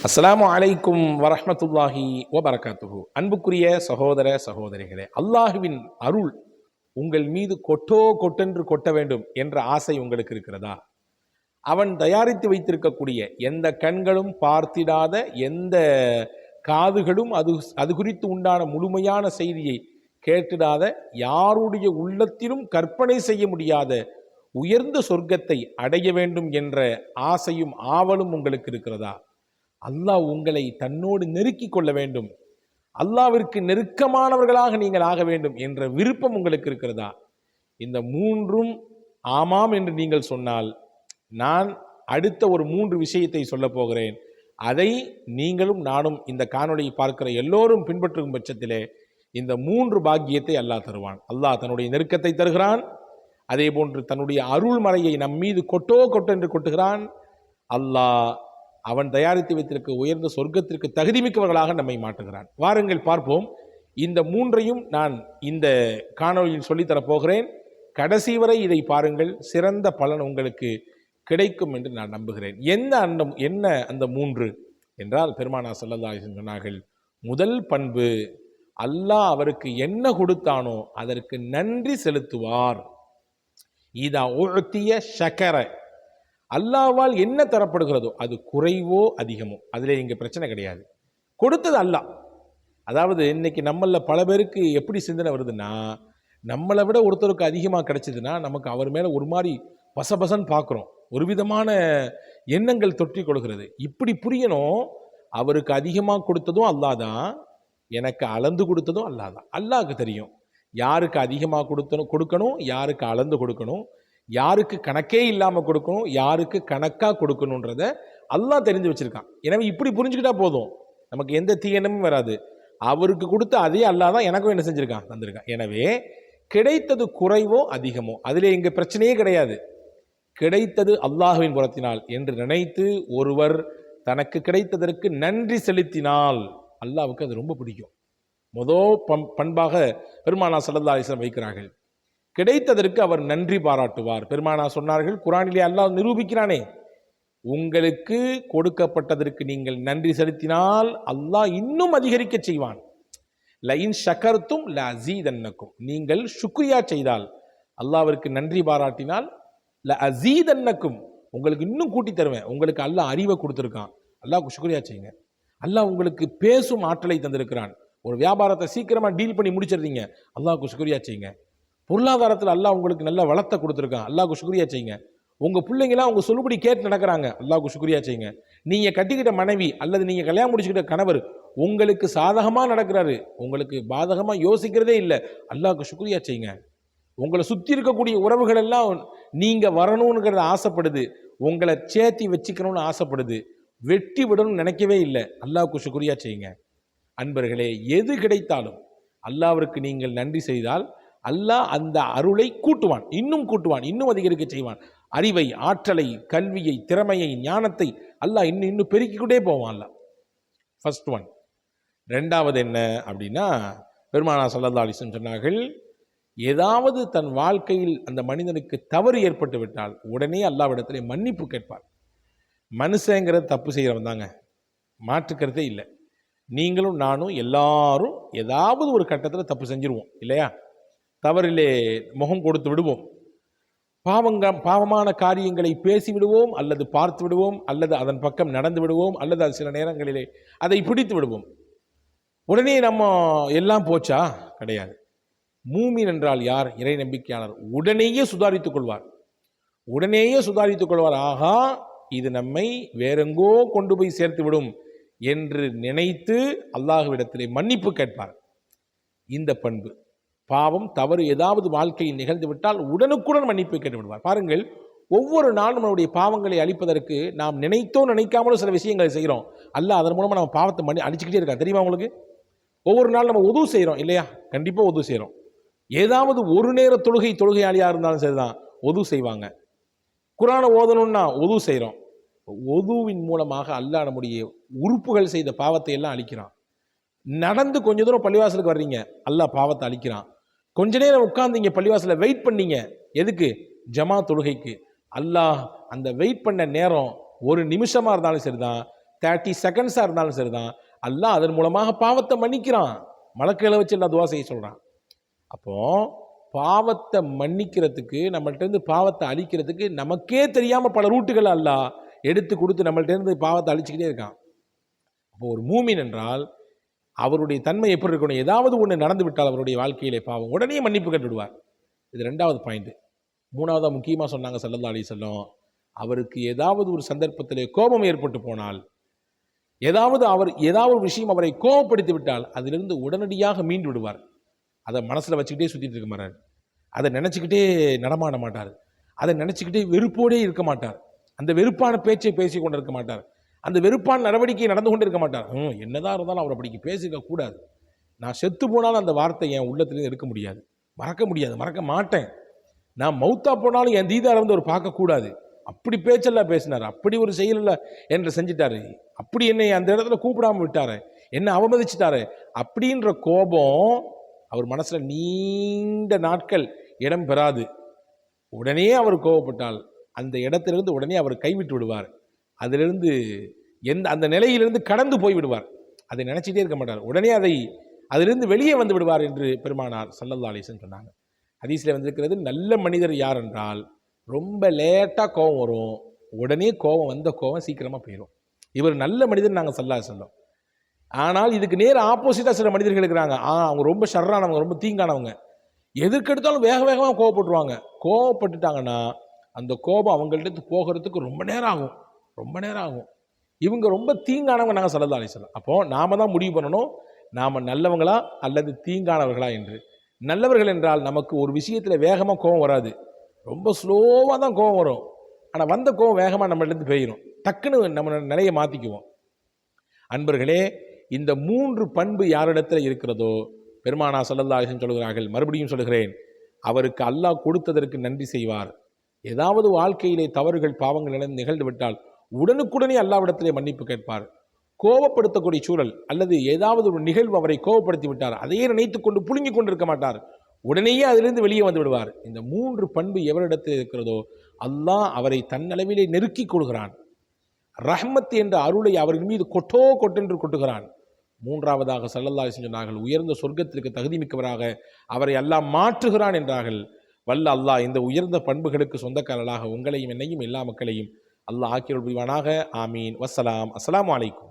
அஸ்ஸலாமு அலைக்கும் வரஹ்மத்துல்லாஹி வபரகாத்துஹு. அன்புக்குரிய சகோதர சகோதரிகளே, அல்லாஹுவின் அருள் உங்கள் மீது கொட்டோ கொட்டென்று கொட்ட வேண்டும் என்ற ஆசை உங்களுக்கு இருக்கிறதா? அவன் தயாரித்து வைத்திருக்கக்கூடிய எந்த கண்களும் பார்த்திடாத, எந்த காதுகளும் அது குறித்து உண்டான முழுமையான செய்தியை கேட்டிடாத, யாருடைய உள்ளத்திலும் கற்பனை செய்ய முடியாத உயர்ந்த சொர்க்கத்தை அடைய வேண்டும் என்ற ஆசையும் ஆவலும் உங்களுக்கு இருக்கிறதா? அல்லாஹ் உங்களை தன்னோடு நெருக்கிக் கொள்ள வேண்டும், அல்லாஹ்விற்கு நெருக்கமானவர்களாக நீங்கள் ஆக வேண்டும் என்ற விருப்பம் உங்களுக்கு இருக்கிறதா? இந்த மூன்றும் ஆமாம் என்று நீங்கள் சொன்னால், நான் அடுத்த ஒரு 3 விஷயத்தை சொல்ல போகிறேன். அதை நீங்களும் நானும் இந்த காணொளியை பார்க்கிற எல்லோரும் பின்பற்றும் பட்சத்திலே இந்த 3 பாக்கியத்தை அல்லாஹ் தருவான். அல்லாஹ் தன்னுடைய நெருக்கத்தை தருகிறான், அதே போன்று தன்னுடைய அருள்மறையை நம் மீது கொட்டோ கொட்டென்று கொட்டுகிறான். அல்லாஹ் அவன் தயாரித்து வைத்திருக்க உயர்ந்த சொர்க்கத்திற்கு தகுதிமிக்கவர்களாக நம்மை மாற்றுகிறான். வாருங்கள் பார்ப்போம். இந்த 3ஐயும் நான் இந்த காணொலியில் சொல்லித்தரப் போகிறேன். கடைசி வரை இதை பாருங்கள், சிறந்த பலன் உங்களுக்கு கிடைக்கும் என்று நான் நம்புகிறேன். என்ன அந்த 3 என்றால், பெருமானார் ஸல்லல்லாஹு அலைஹி வஸல்லம் சொன்னார்கள், முதல் பண்பு, அல்லாஹ் அவருக்கு என்ன கொடுத்தானோ அதற்கு நன்றி செலுத்துவார். இதா உஅதிய ஷக்கர, அல்லாஹ்வால் என்ன தரப்படுகிறதோ அது குறைவோ அதிகமோ அதிலே இங்கே பிரச்சனை கிடையாது. கொடுத்தது அல்லாஹ். அதாவது இன்னைக்கு நம்மள பல பேருக்கு எப்படி சிந்தனை வருதுன்னா, நம்மளை விட ஒருத்தருக்கு அதிகமாக கிடைச்சதுன்னா நமக்கு அவர் மேலே ஒரு மாதிரி பசபசன்னு பார்க்குறோம், ஒரு விதமான எண்ணங்கள் தொற்றி கொள்கிறது. இப்படி புரியணும், அவருக்கு அதிகமாக கொடுத்ததும் அல்லாஹ் தான், எனக்கு அளந்து கொடுத்ததும் அல்லாஹ் தான். அல்லாஹ்க்கு தெரியும் யாருக்கு அதிகமாக கொடுக்கணும், யாருக்கு அளந்து கொடுக்கணும், யாருக்கு கணக்கே இல்லாமல் கொடுக்கணும், யாருக்கு கணக்காக கொடுக்கணுன்றத அல்லாஹ் தெரிஞ்சு வச்சிருக்கான். எனவே இப்படி புரிஞ்சுக்கிட்டா போதும், நமக்கு எந்த தீயனமும் வராது. அவருக்கு கொடுத்த அதே அல்லாஹ் தான் எனக்கும் என்ன செஞ்சிருக்கான், தந்திருக்கான். எனவே கிடைத்தது குறைவோ அதிகமோ அதிலே இங்கே பிரச்சனையே கிடையாது. கிடைத்தது அல்லாஹ்வின் புறத்தினால் என்று நினைத்து ஒருவர் தனக்கு கிடைத்ததற்கு நன்றி செலுத்தினால் அல்லாஹ்வுக்கு அது ரொம்ப பிடிக்கும். பண்பாக பெருமானார் ஸல்லல்லாஹு அலைஹி வஸல்லம் வைக்கிறார்கள், கிடைத்ததற்கு அவர் நன்றி பாராட்டுவார். பெருமானார் சொன்னார்கள், குர்ஆனிலே அல்லாஹ் நிரூபிக்கிறானே, உங்களுக்கு கொடுக்கப்பட்டதற்கு நீங்கள் நன்றி செலுத்தினால் அல்லாஹ் இன்னும் அதிகரிக்க செய்வான். லஇன் ஷகர்தும் லஅஸீதன்னக்கும், நீங்கள் ஷுக்ரியா செய்தால், அல்லாஹ்விற்கு நன்றி பாராட்டினால், லஅஸீதன்னக்கும், உங்களுக்கு இன்னும் கூட்டி தருவேன். உங்களுக்கு அல்லாஹ் அறிவை கொடுத்துருக்கான், அல்லாஹ்வுக்கு ஷுக்ரியா செய்யுங்க. அல்லாஹ் உங்களுக்கு பேசும் ஆற்றலை தந்திருக்கிறான். ஒரு வியாபாரத்தை சீக்கிரமா டீல் பண்ணி முடிச்சிருந்தீங்க, அல்லாஹ்வுக்கு ஷுக்ரியா செய்யுங்க. பொருளாதாரத்தில் அல்லாஹ் உங்களுக்கு நல்ல வளத்தை கொடுத்துருக்கான், அல்லாஹ்வுக்கு ஷுக்ரியா செய்யுங்க. உங்கள் பிள்ளைங்களாம் உங்கள் சொல்லுபடி கேட்டு நடக்கிறாங்க, அல்லாஹ்வுக்கு ஷுக்ரியா செய்யுங்க. நீங்கள் கட்டிக்கிட்ட மனைவி அல்லது நீங்கள் கல்யாணம் முடிச்சுக்கிட்ட கணவர் உங்களுக்கு சாதகமாக நடக்கிறாரு, உங்களுக்கு பாதகமாக யோசிக்கிறதே இல்லை, அல்லாஹ்வுக்கு ஷுக்ரியா செய்யுங்க. உங்களை சுற்றி இருக்கக்கூடிய உறவுகள் எல்லாம் நீங்கள் வரணுங்கிறத ஆசைப்படுது, உங்களை சேர்த்தி வச்சுக்கணும்னு ஆசைப்படுது, வெட்டி விடணும்னு நினைக்கவே இல்லை, அல்லாஹ்வுக்கு ஷுக்ரியா செய்யுங்க. அன்பர்களே, எது கிடைத்தாலும் அல்லாஹ்விற்கு நீங்கள் நன்றி செய்தால் அல்லாஹ் அந்த அருளை கூட்டுவான், இன்னும் அதிகரிக்க செய்வான். அறிவை, ஆற்றலை, கல்வியை, திறமையை, ஞானத்தை அல்லாஹ் இன்னும் பெருக்கிக்கிட்டே போவான் அல்லாஹ். First one. ரெண்டாவது என்ன அப்படின்னா, பெருமானார் ஸல்லல்லாஹு அலைஹி வஸல்லம் சொன்னார்கள், ஏதாவது தன் வாழ்க்கையில் அந்த மனிதனுக்கு தவறு ஏற்பட்டு விட்டால் உடனே அல்லாஹ்விடத்திலே மன்னிப்பு கேட்பார். மனுஷங்கிறது தப்பு செய்கிறவன் தாங்க, மாற்றுக்கிறதே இல்லை. நீங்களும் நானும் எல்லாரும் ஏதாவது ஒரு கட்டத்தில் தப்பு செஞ்சிருவோம் இல்லையா? தவறிலே முகம் கொடுத்து விடுவோம், பாவமான காரியங்களை பேசி விடுவோம், அல்லது பார்த்து விடுவோம், அல்லது அதன் பக்கம் நடந்து விடுவோம், அல்லது அது சில நேரங்களிலே அதை பிடித்து விடுவோம். உடனே நம்ம எல்லாம் போச்சா? கிடையாது. மூமின் என்றால் யார்? இறை நம்பிக்கையாளர். உடனேயே சுதாரித்துக் கொள்வார். ஆகா, இது நம்மை வேறெங்கோ கொண்டு போய் சேர்த்து விடும் என்று நினைத்து அல்லாஹ்விடத்திலே மன்னிப்பு கேட்பார். இந்த பண்பு, பாவம் தவறு ஏதாவது வாழ்க்கையில் நிகழ்ந்து விட்டால் உடனுக்குடன் மன்னிப்பு கேட்டு விடுவார். பாருங்கள், ஒவ்வொரு நாளும் நம்முடைய பாவங்களை அழிப்பதற்கு நாம் நினைக்காமலும் சில விஷயங்களை செய்கிறோம். அல்லாஹ் அதன் மூலமாக நம்ம பாவத்தை அழிச்சுக்கிட்டே இருக்கா, தெரியுமா உங்களுக்கு? ஒவ்வொரு நாள் நம்ம உது செய்கிறோம் இல்லையா? கண்டிப்பாக உது செய்கிறோம். ஏதாவது ஒரு நேர தொழுகையாளியாக இருந்தாலும் சரிதான், உது செய்வாங்க. குர்ஆனை ஓதணும்னா உது செய்கிறோம். உதுவின் மூலமாக அல்லாஹ் நம்முடைய உறுப்புகள் செய்த பாவத்தை எல்லாம் அழிக்கிறான். நடந்து கொஞ்ச தூரம் பள்ளிவாசலுக்கு வர்றீங்க, அல்லாஹ் பாவத்தை அழிக்கிறான். கொஞ்ச நேரம் உட்கார்ந்தீங்க பள்ளிவாசலில், வெயிட் பண்ணீங்க, எதுக்கு? ஜமா தொழுகைக்கு. அல்லாஹ் அந்த வெயிட் பண்ண நேரம் ஒரு நிமிஷமாக இருந்தாலும் சரிதான், 30 செகண்ட்ஸாக இருந்தாலும் சரிதான், அல்லாஹ் அதன் மூலமாக பாவத்தை மன்னிக்கிறான். மலக்குகளை வச்சு எல்லாம் துவா செய்ய சொல்கிறான். அப்போ பாவத்தை மன்னிக்கிறதுக்கு, நம்மள்ட்ட இருந்து பாவத்தை அழிக்கிறதுக்கு நமக்கே தெரியாமல் பல ரூட்டுகள் அல்லாஹ் எடுத்து கொடுத்து நம்மள்ட்ட இருந்து பாவத்தை அழிச்சுக்கிட்டே இருக்கான். அப்போ ஒரு மூமின் என்றால் அவருடைய தன்மை எப்படி இருக்கணும்? ஏதாவது ஒன்று நடந்து விட்டால் அவருடைய வாழ்க்கையிலே பாவம், உடனே மன்னிப்பு கேட்டுவிடுவார். இது 2வது பாயிண்ட். 3வதாக முக்கியமாக சொன்னாங்க ஸல்லல்லாஹு அலைஹி வஸல்லம், அவருக்கு ஏதாவது ஒரு சந்தர்ப்பத்திலே கோபம் ஏற்பட்டு போனால், ஏதாவது ஒரு விஷயம் அவரை கோபப்படுத்தி விட்டால் அதிலிருந்து உடனடியாக மீண்டு விடுவார். அதை மனசில் வச்சுக்கிட்டே சுற்றிட்டு இருக்க மாட்டார். அதை நினச்சிக்கிட்டே நடமாட மாட்டார். அதை நினச்சிக்கிட்டே வெறுப்போடே இருக்க மாட்டார். அந்த வெறுப்பான பேச்சை பேசி கொண்டு இருக்க மாட்டார். அந்த வெறுப்பான நடவடிக்கை நடந்து கொண்டு இருக்க மாட்டார். என்னதான் இருந்தாலும் அவர் அப்படி பேசிக்க கூடாது. நான் செத்து போனாலும் அந்த வார்த்தை என் உள்ளத்திலேருந்து இருக்க முடியாது, மறக்க முடியாது, மறக்க மாட்டேன். நான் மௌத்தா போனாலும் என் தீதாரை வந்து அவர் பார்க்கக்கூடாது. அப்படி பேச்செல்லாம் பேசினார், அப்படி ஒரு செயலில் என்று செஞ்சிட்டாரு, அப்படி என்னை அந்த இடத்துல கூப்பிடாம விட்டாரு, என்னை அவமதிச்சிட்டாரு அப்படின்ற கோபம் அவர் மனசில் நீண்ட நாட்கள் இடம் பெறாது. உடனே அவர் கோபப்பட்டால் அந்த இடத்திலிருந்து உடனே அவர் கைவிட்டு விடுவார். அதிலிருந்து அந்த நிலையிலிருந்து கடந்து போய் விடுவார். அதை நினச்சிட்டே இருக்க மாட்டார். உடனே அதிலிருந்து வெளியே வந்து விடுவார் என்று பெருமானார் ஸல்லல்லாஹு அலைஹி வஸல்லம் சொன்னாங்க. ஹதீஸில் வந்திருக்கிறது, நல்ல மனிதர் யார் என்றால் ரொம்ப லேட்டாக கோபம் வரும், உடனே வந்த கோபம் சீக்கிரமாக போயிடும். இவர் நல்ல மனிதர் நாங்கள் ஸல்லல்லாஹு அலைஹி வஸல்லம். ஆனால் இதுக்கு நேர் ஆப்போசிட்டாக சில மனிதர்கள் இருக்கிறாங்க. அவங்க ரொம்ப ஷர்ரானவங்க, ரொம்ப தீங்கானவங்க. எதுக்கெடுத்தாலும் வேக வேகமாக கோவப்பட்டுருவாங்க. கோவப்பட்டுட்டாங்கன்னா அந்த கோபம் அவங்கள்ட்ட போகிறதுக்கு ரொம்ப நேரம் ஆகும். இவங்க ரொம்ப தீங்கானவங்க நாங்கள் ஸல்லல்லாஹு அலைஹி வஸல்லம். அப்போது நாம் தான் முடிவு பண்ணணும், நாம் நல்லவங்களா அல்லது தீங்கானவர்களா என்று. நல்லவர்கள் என்றால் நமக்கு ஒரு விஷயத்தில் வேகமாக கோபம் வராது, ரொம்ப ஸ்லோவாக தான் கோபம் வரும். ஆனால் வந்த கோபம் வேகமாக நம்மள்டேருந்து போயிடும். டக்குன்னு நம்ம நிலையை மாற்றிக்குவோம். அன்பர்களே, இந்த 3 பண்பு யாரிடத்தில் இருக்கிறதோ பெருமானார் ஸல்லல்லாஹு அலைஹி வஸல்லம் சொல்கிறார்கள், மறுபடியும் சொல்கிறேன், அவருக்கு அல்லாஹ் கொடுத்ததற்கு நன்றி செய்வார். ஏதாவது வாழ்க்கையிலே தவறுகள் பாவங்கள் நிகழ்ந்து விட்டால் உடனுக்குடனே அல்லாஹ்விடத்திலே மன்னிப்பு கேட்பார். கோபப்படுத்தக்கூடிய சூழல் அல்லது ஏதாவது ஒரு நிகழ்வு அவரை கோபப்படுத்தி விட்டார், அதையே நினைத்து கொண்டு புழுங்கி கொண்டிருக்க மாட்டார், உடனேயே அதிலிருந்து வெளியே வந்து விடுவார். இந்த 3 பண்பு எவரிடத்தில் இருக்கிறதோ அல்லாஹ் அவரை தன்னளவிலே நெருக்கி கொள்கிறான். ரஹ்மத் என்ற அருளை அவரின் மீது கொட்டென்று கொட்டுகிறான். 3வதாக ஸல்லல்லாஹு அலைஹி வஸல்லம் சொன்னார்கள், உயர்ந்த சொர்க்கத்திற்கு தகுதி மிக்கவராக அவரை அல்லாஹ் மாற்றுகிறான் என்றார்கள். வல்ல அல்லாஹ் இந்த உயர்ந்த பண்புகளுக்கு சொந்தக்காரர்களாக உங்களையும் என்னையும் எல்லா மக்களையும் அல்லாஹ் ஆக்கியருள் புரிவானாக. ஆமீன். வஸ்ஸலாம். அஸ்ஸலாமு அலைக்கும்.